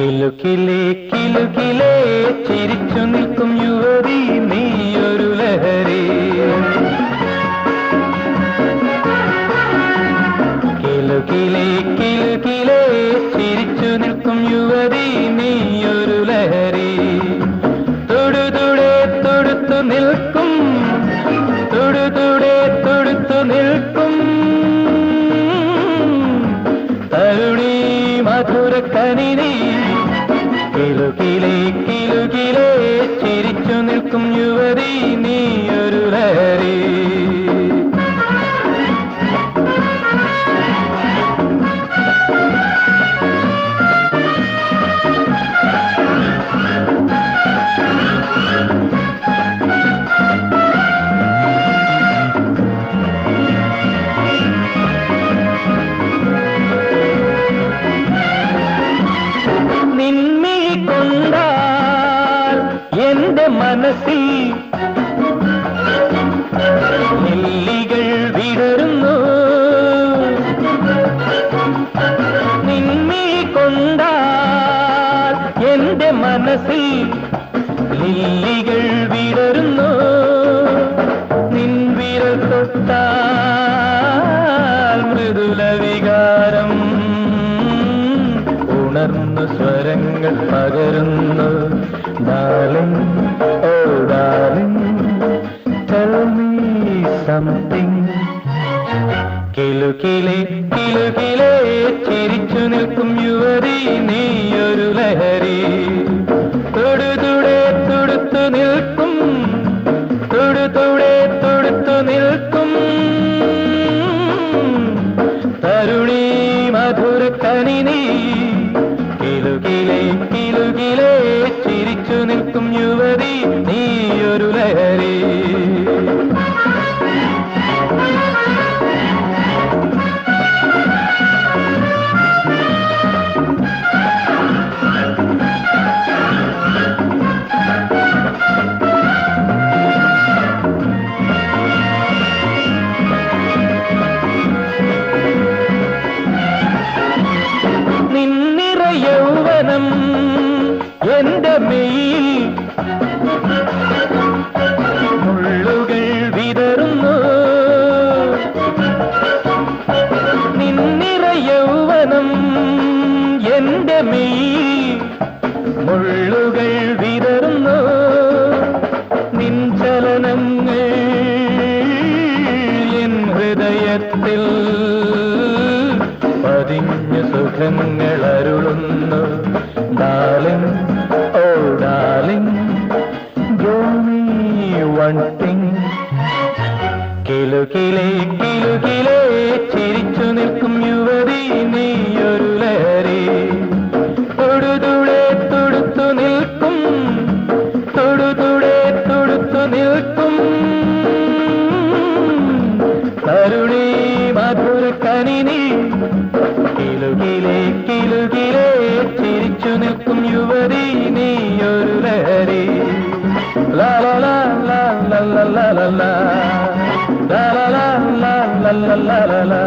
കിലുകിലേ കിലുകിലേ ചിരിച്ചു നിൽക്കും യുവതി നീയൊരു ലഹരി. കിലുകിലേ കിലുകിലേ ചിരിച്ചു നിൽക്കും യുവതി നീയൊരു ലഹരി. തൊടുതുടെ തൊടുത്തു നിൽക്കും, തൊടുതുടെ തൊടുത്തു നിൽക്കും തരുണി മധുരക്കനിനി. കിലുകിലേ കിലുകിലേ ചിരിച്ചു നിൽക്കും യുവതി നീയൊരു ലഹരി. നിൻമിഴി കൊണ്ടാൽ എന്റെ മനസ്സിൽ ലില്ലികൾ വിടരുന്നു. നിൻമിഴി കൊണ്ടാൽ എന്റെ മനസ്സിൽ ലില്ലികൾ വിടരുന്നു. നിൻ വിരൽ തൊട്ടാൽ മൃദുല വികാരം ഉണർന്നു സ്വരങ്ങൾ പകരുന്നു. Darling, oh darling, tell me something. കിലുകിലേ കിലുകിലേ ചിരിച്ചു നിൽക്കും യുവതി നീയൊരു ലഹരി. തൊടുതുടെ തൊടുത്തു നിൽക്കും, തൊടുതുടെ തൊടുത്തു നിൽക്കും തരുണി മധുരക്കനിനി. കിലുകിലേ കിലുകിലേ ചിരിച്ചു നിൽക്കും യുവതി നീയൊരു ലഹരി. നിന്നിറ യൗവനം എന്റെ മെയിൽ മുള്ളുകൾ വിതറുന്നു. നിന്നിറ യൗവനം എന്റെ മെയിൽ മുള്ളുകൾ വിതറുന്നു. നിൻ ചലനങ്ങൾ എൻ ഹൃദയത്തിൽ പതിഞ്ഞ സുഖങ്ങൾ അരുളുന്നു. Darling, oh darling, give me one thing. കിലുകിലേ കിലുകിലേ ചിരിച്ചു നിൽക്കും യുവതി നീയൊരു ലഹരി. തൊടുതുടെ തൊടുത്തു നിൽക്കും, തൊടുതുടെ തൊടുത്തു നിൽക്കും തരുണി മധുരക്കനിനി. കിലുകിലേ കിലുകിലേ ചിരിച്ചു നിൽക്കും യുവതി നീയൊരു ലഹരി. ലാ ലാ ലാ ലാ ലാ ലാ ലാ ലാ ലാ ലാ ലാ ലാ ലാ ലാ ലാ ലാ.